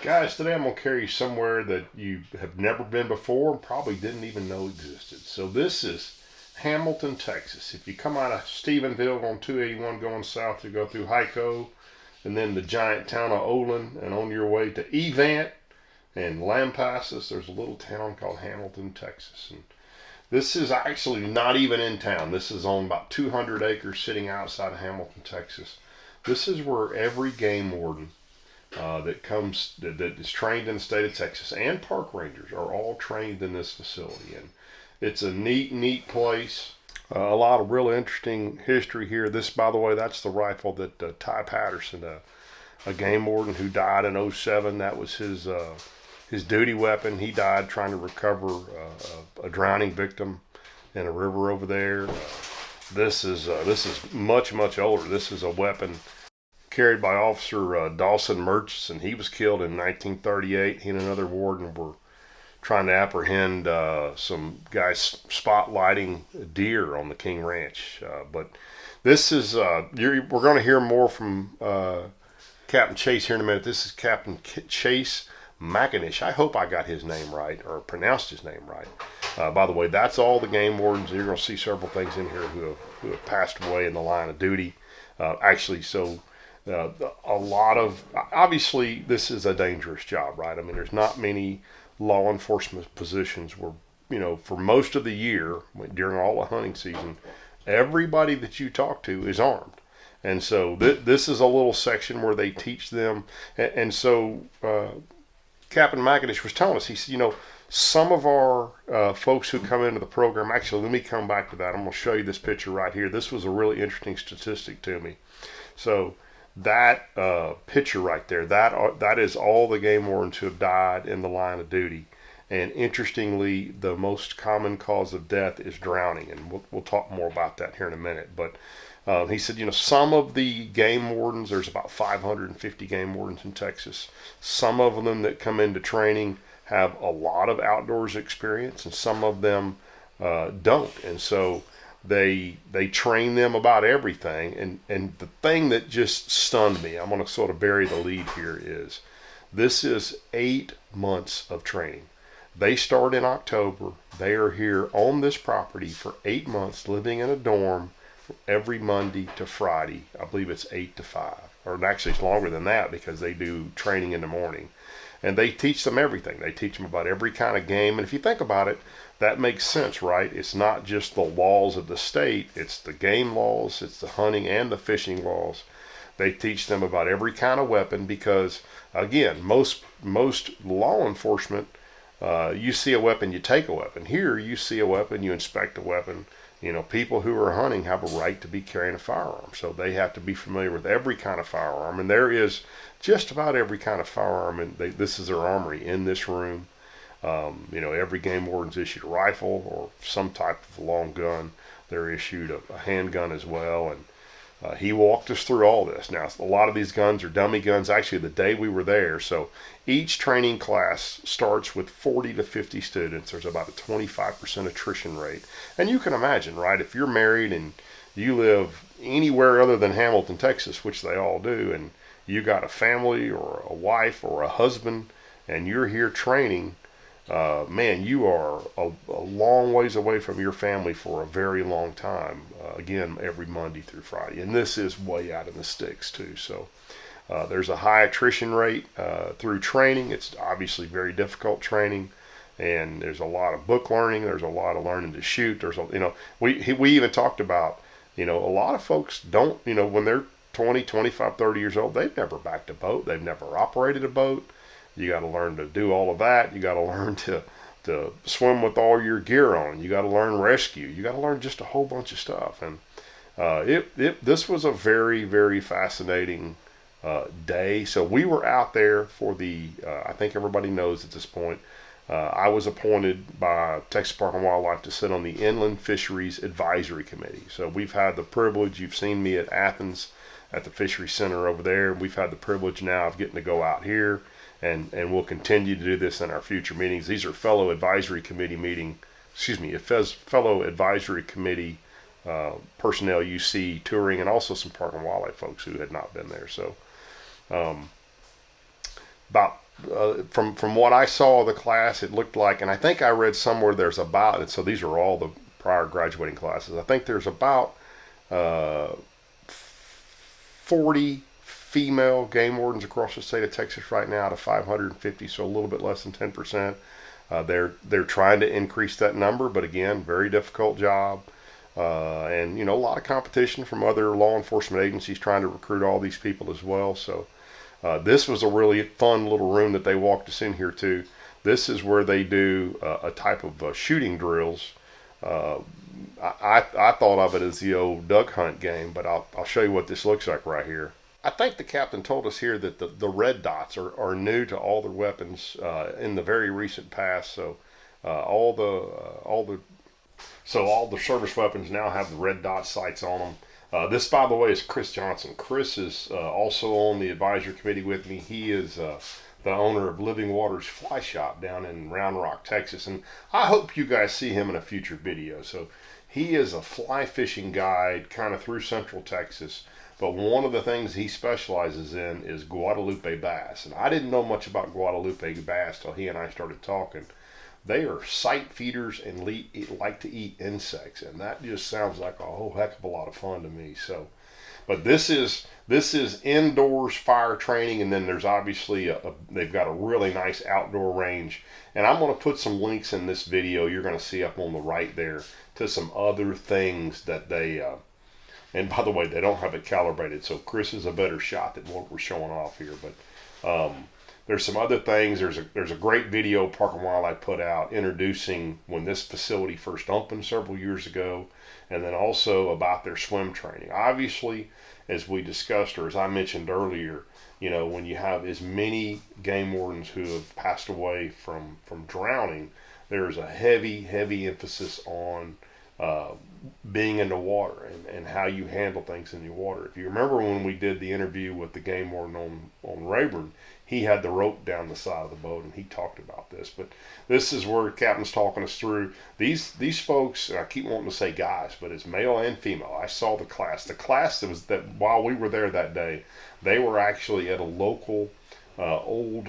Guys, today I'm going to carry you somewhere that you have never been before and probably didn't even know existed. So this is Hamilton, Texas. If you come out of Stephenville on 281 going south, you go through Hyco and then the giant town of Olin, and on your way to Evant and Lampasas, there's a little town called Hamilton, Texas. And this is actually not even in town. This is on about 200 acres sitting outside of Hamilton, Texas. This is where every game warden that is trained in the state of Texas, and park rangers are all trained in this facility. And it's a neat place. A lot of real interesting history here. This, by the way, that's the rifle that Ty Patterson, a game warden who died in '07, that was his duty weapon. He died trying to recover a drowning victim in a river over there. This is much older. This is a weapon carried by Officer Dawson Murchison. He was killed in 1938. He and another warden were trying to apprehend some guys spotlighting deer on the King Ranch. But this is, we're going to hear more from Captain Chase here in a minute. This is Captain Chase McAninch. I hope I got his name right, or pronounced his name right. By the way, that's all the game wardens. You're going to see several things in here who have passed away in the line of duty. A lot of, obviously this is a dangerous job, right? I mean, there's not many law enforcement positions where, for most of the year during all the hunting season, everybody that you talk to is armed. And so this is a little section where they teach them. And so Captain McAninch was telling us, he said, some of our folks who come into the program, actually, let me come back to that. I'm going to show you this picture right here. This was a really interesting statistic to me. So that picture right there, that is all the game wardens who have died in the line of duty. And interestingly, the most common cause of death is drowning, and we'll talk more about that here in a minute. But he said, some of the game wardens, there's about 550 game wardens in Texas. Some of them that come into training have a lot of outdoors experience, and some of them don't. And so they train them about everything. And the thing that just stunned me, I'm going to sort of bury the lead here, is this is 8 months of training. They start in October. They are here on this property for 8 months, living in a dorm every Monday to Friday. I believe it's 8 to 5, or actually it's longer than that because they do training in the morning. And they teach them everything. They teach them about every kind of game. And if you think about it, that makes sense, right? It's not just the laws of the state. It's the game laws. It's the hunting and the fishing laws. They teach them about every kind of weapon because, again, most law enforcement, you see a weapon, you take a weapon. Here, you see a weapon, you inspect a weapon. People who are hunting have a right to be carrying a firearm. So they have to be familiar with every kind of firearm. And there is just about every kind of firearm, and this is their armory in this room. Every game warden's issued a rifle or some type of long gun. They're issued a handgun as well. And he walked us through all this. Now, a lot of these guns are dummy guns. Actually, the day we were there, so each training class starts with 40 to 50 students. There's about a 25% attrition rate. And you can imagine, right, if you're married and you live anywhere other than Hamilton, Texas, which they all do, and you got a family or a wife or a husband, and you're here training, man, you are a long ways away from your family for a very long time. Again, every Monday through Friday. And this is way out in the sticks, too. So there's a high attrition rate through training. It's obviously very difficult training. And there's a lot of book learning. There's a lot of learning to shoot. We even talked about, a lot of folks don't, when they're 20, 25, 30 years old, they've never backed a boat. They've never operated a boat. You got to learn to do all of that. You got to learn to swim with all your gear on. You got to learn rescue. You got to learn just a whole bunch of stuff. And this was a very, very fascinating day. So we were out there for I think everybody knows at this point, I was appointed by Texas Park and Wildlife to sit on the Inland Fisheries Advisory Committee. So we've had the privilege, you've seen me at Athens at the Fishery Center over there. We've had the privilege now of getting to go out here. And we'll continue to do this in our future meetings. These are fellow advisory committee fellow advisory committee personnel you see touring, and also some park and wildlife folks who had not been there. So about from what I saw of the class, it looked like, and I think I read somewhere there's about, and so these are all the prior graduating classes. I think there's about 40 female game wardens across the state of Texas right now out of 550, so a little bit less than 10%. They're trying to increase that number, but again, very difficult job. And a lot of competition from other law enforcement agencies trying to recruit all these people as well. So this was a really fun little room that they walked us in here to. This is where they do a type of shooting drills. I thought of it as the old duck hunt game, but I'll show you what this looks like right here. I think the captain told us here that the red dots are new to all their weapons in the very recent past. So all the service weapons now have the red dot sights on them. This, by the way, is Chris Johnson. Chris is also on the advisory committee with me. He is the owner of Living Waters Fly Shop down in Round Rock, Texas, and I hope you guys see him in a future video. So he is a fly fishing guide kind of through Central Texas. But one of the things he specializes in is Guadalupe bass. And I didn't know much about Guadalupe bass till he and I started talking. They are sight feeders and like to eat insects. And that just sounds like a whole heck of a lot of fun to me. So, but this is indoors fire training. And then there's obviously, they've got a really nice outdoor range. And I'm going to put some links in this video you're going to see up on the right there to some other things that they... And by the way, they don't have it calibrated, so Chris is a better shot than what we're showing off here. But there's some other things. There's a great video Park and Wildlife put out introducing when this facility first opened several years ago, and then also about their swim training. Obviously, as we discussed, or as I mentioned earlier, when you have as many game wardens who have passed away from drowning, there's a heavy emphasis on being in the water and how you handle things in the water. If you remember when we did the interview with the game warden on Rayburn, he had the rope down the side of the boat and he talked about this. But this is where Captain's talking us through these folks. I keep wanting to say guys, but it's male and female. I saw the class that while we were there that day, they were actually at a local old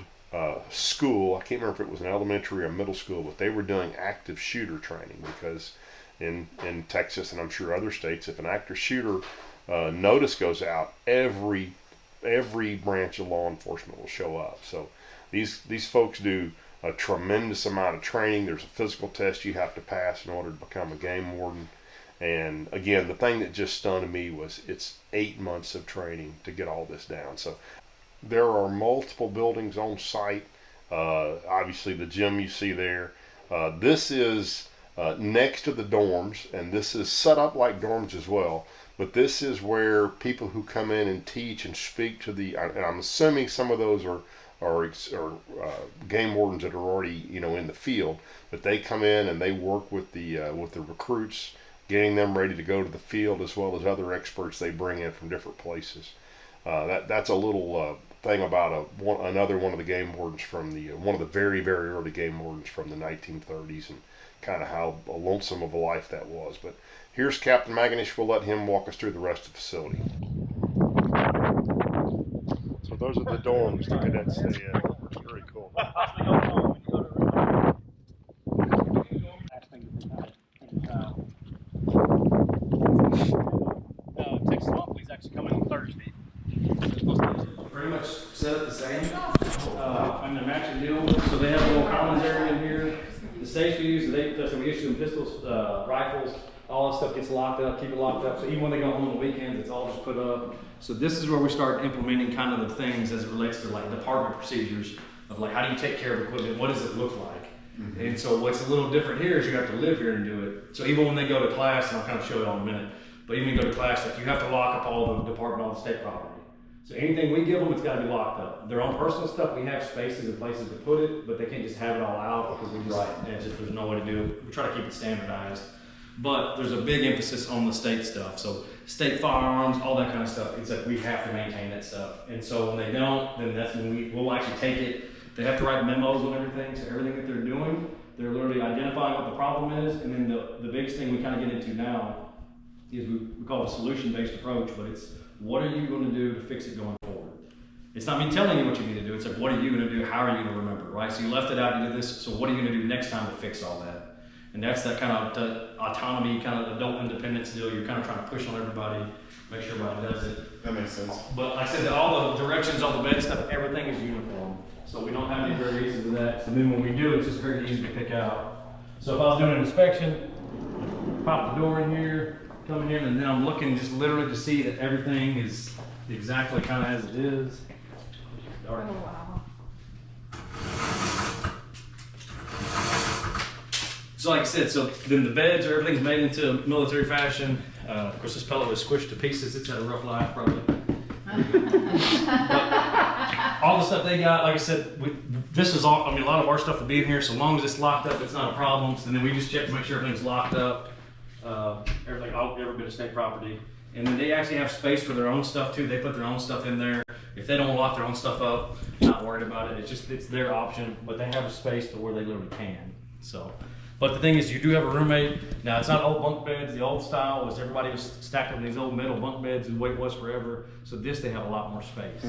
school. I can't remember if it was an elementary or middle school, but they were doing active shooter training because in Texas and I'm sure other states, if an active shooter notice goes out, every branch of law enforcement will show up. So these folks do a tremendous amount of training. There's a physical test you have to pass in order to become a game warden. And again, the thing that just stunned me was it's 8 months of training to get all this down. So there are multiple buildings on site. Obviously the gym you see there. This is next to the dorms, and this is set up like dorms as well. But this is where people who come in and teach and speak to and I'm assuming some of those are game wardens that are already in the field, but they come in and they work with the recruits, getting them ready to go to the field, as well as other experts they bring in from different places. That's a little thing about another one of the game wardens from one of the very early game wardens from the 1930s, and kind of how lonesome of a life that was. But here's Captain McAninch. We'll let him walk us through the rest of the facility. So those are the dorms the cadets stay in. It's very cool. Texas Monthly is actually coming on Thursday. Pretty much set up the same. And they're matching deal. So they have a little commons area in here. The safes we use, so we issue them pistols, rifles, all that stuff gets locked up, keep it locked up. So even when they go home on the weekends, it's all just put up. So this is where we start implementing kind of the things as it relates to like department procedures of like, how do you take care of equipment? What does it look like? Mm-hmm. And so what's a little different here is you have to live here and do it. So even when they go to class, and I'll kind of show you all in a minute, but even when you go to class, like you have to lock up all the department, all the state property. So anything we give them, it's got to be locked up. Their own personal stuff, we have spaces and places to put it, but they can't just have it all out because there's no way to do it. We try to keep it standardized. But there's a big emphasis on the state stuff. So state firearms, all that kind of stuff. It's like we have to maintain that stuff. And so when they don't, then that's when we'll actually take it. They have to write memos on everything. So everything that they're doing, they're literally identifying what the problem is. And then the biggest thing we kind of get into now is we call it a solution-based approach, but it's what are you going to do to fix it going forward? It's not me telling you what you need to do. It's like, what are you going to do? How are you going to remember, right? So you left it out, you did this. So what are you going to do next time to fix all that? And that's that kind of autonomy, kind of adult independence deal. You're kind of trying to push on everybody, make sure everybody does it. That makes sense. But like I said, all the directions, all the bed stuff, everything is uniform. So we don't have any variations of that. So then when we do, it's just very easy to pick out. So if I was doing an inspection, pop the door in here, come in here, and then I'm looking just literally to see that everything is exactly kind of as it is. Oh, wow. So like I said, so then the beds, everything's made into military fashion. Of course, this pillow is squished to pieces. It's had a rough life, probably. All the stuff they got, like I said, this is all, I mean, a lot of our stuff will be in here. So long as it's locked up, it's not a problem. And then we just check to make sure everything's locked up. Everything, every bit of state property. And then they actually have space for their own stuff too. They put their own stuff in there. If they don't lock their own stuff up, not worried about it. It's their option, but they have a space to where they literally can. So, but the thing is, you do have a roommate. Now it's not old bunk beds. The old style was everybody was stacked up in these old metal bunk beds the way it was forever. So this, they have a lot more space,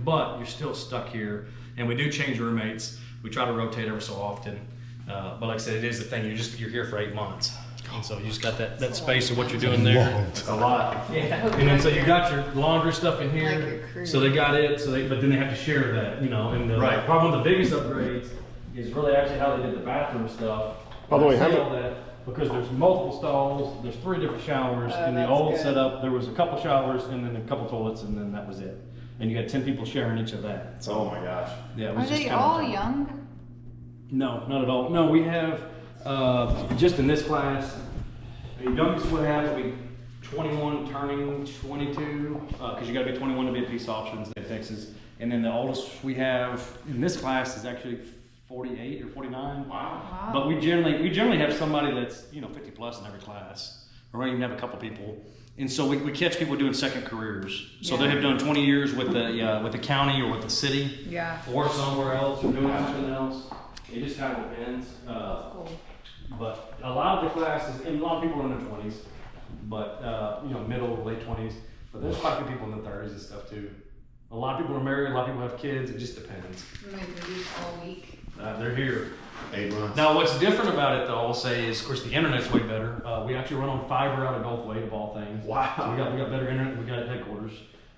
but you're still stuck here. And we do change roommates. We try to rotate every so often. But like I said, it is the thing. You're here for 8 months. And so you just got that space of what you're doing there. It's a lot. Yeah. And then so you got your laundry stuff in here. Like so they got it. But then they have to share that, you know. And probably one of the biggest upgrades is really actually how they did the bathroom stuff. By the way, how many? Because there's multiple stalls. There's 3 different showers. In the old setup, there was a couple showers and then a couple toilets, and then that was it. And you got 10 people sharing each of that. So, oh my gosh. Yeah. It Are was they all young? No, not at all. No, we have just in this class, the youngest would have to be 21 turning 22, because you got to be 21 to be a peace officer in the state of Texas. And then the oldest we have in this class is actually 48 or 49. Wow. But we generally have somebody that's 50 plus in every class, or we even have a couple people. And so we catch people doing second careers. So they have done 20 years with the county or with the city, or somewhere else, or doing something else. It just kind of depends. Cool. But a lot of the classes, and a lot of people are in their 20s, but middle to late 20s. But there's quite a few people in the 30s and stuff too. A lot of people are married, a lot of people have kids. It just depends. Maybe all week. They're here. 8 months. Now, what's different about it, though, I'll say, is of course the internet's way better. We actually run on fiber out of Gulfway, of all things. Wow. So we got better internet. We got it at headquarters.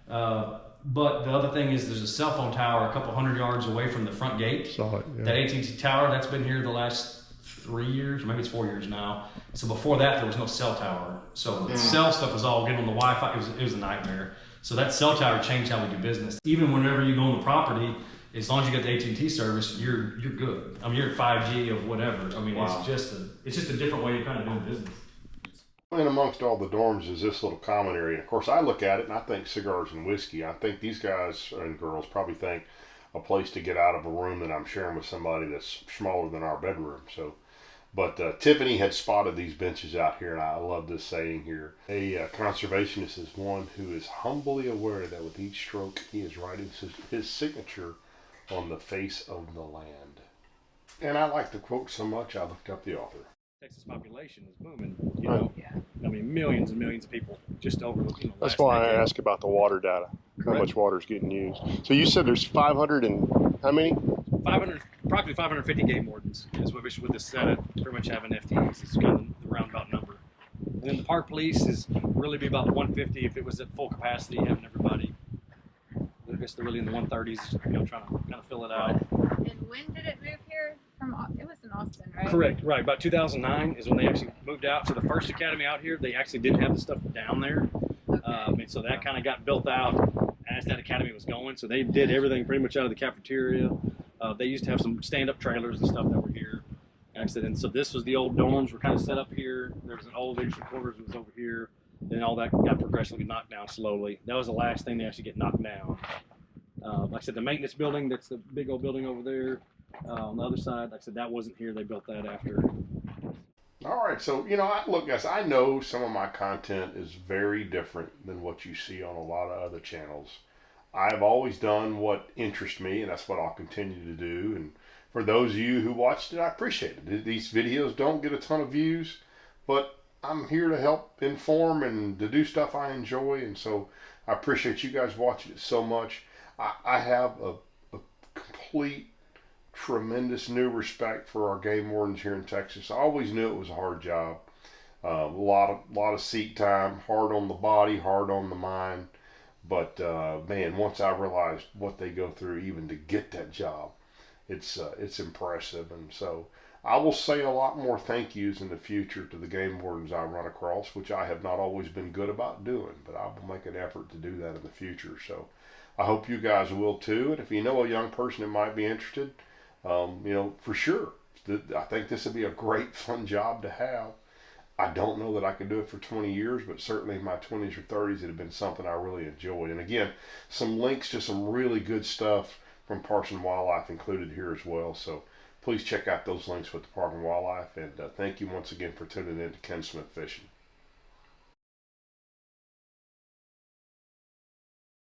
But the other thing is, there's a cell phone tower a couple hundred yards away from the front gate. Saw it, yeah. That AT&T tower, that's been here the last 3 years, maybe it's 4 years now. So before that, there was no cell tower. So the cell stuff was all getting on the Wi-Fi. It was a nightmare. So that cell tower changed how we do business. Even whenever you go on the property, as long as you get the AT&T service, you're good. I mean, you're at 5G of whatever. I mean, wow. it's just a different way of kind of doing business. And amongst all the dorms is this little common area. And of course, I look at it and I think cigars and whiskey. I think these guys and girls probably think a place to get out of a room that I'm sharing with somebody that's smaller than our bedroom. So, but Tiffany had spotted these benches out here, and I love this saying here. A conservationist is one who is humbly aware that with each stroke he is writing his signature on the face of the land. And I like the quote so much, I looked up the author. Texas population is booming. I mean, millions and millions of people just over. That's why I asked about the water data. How much water is getting used. So you said there's 500 and how many? Approximately 550 game wardens is what this pretty much having FTEs. It's kind of the roundabout number. And then the park police is really be about 150 if it was at full capacity, having everybody. I guess they're really in the 130s, trying to kind of fill it out. And when did it move here? It was in Austin, right? Correct, right. About 2009 is when they actually moved out. So the first academy out here, they actually didn't have the stuff down there. Okay. And so that kind of got built out as that academy was going. So they did everything pretty much out of the cafeteria. They used to have some stand-up trailers and stuff that were here. And so this was the old dorms were kind of set up here. There was an old leadership quarters that was over here. Then all that got progressively knocked down slowly. That was the last thing to actually get knocked down. Like I said, the maintenance building, that's the big old building over there. On the other side, like I said, that wasn't here. They built that after. All right, so, look, guys, I know some of my content is very different than what you see on a lot of other channels. I've always done what interests me, and that's what I'll continue to do. And for those of you who watched it, I appreciate it. These videos don't get a ton of views, but I'm here to help inform and to do stuff I enjoy, and so I appreciate you guys watching it so much. I have a complete, tremendous new respect for our game wardens here in Texas. I always knew it was a hard job. A lot of seat time, hard on the body, hard on the mind. But man, once I realized what they go through even to get that job, it's impressive. And so I will say a lot more thank yous in the future to the game wardens I run across, which I have not always been good about doing, but I will make an effort to do that in the future. So I hope you guys will too. And if you know a young person that might be interested, for sure, I think this would be a great fun job to have. I don't know that I could do it for 20 years, but certainly in my 20s or 30s, it had been something I really enjoyed. And again, some links to some really good stuff from Parks and Wildlife included here as well. So please check out those links with the Park and Wildlife. And thank you once again for tuning in to Ken Smith Fishing.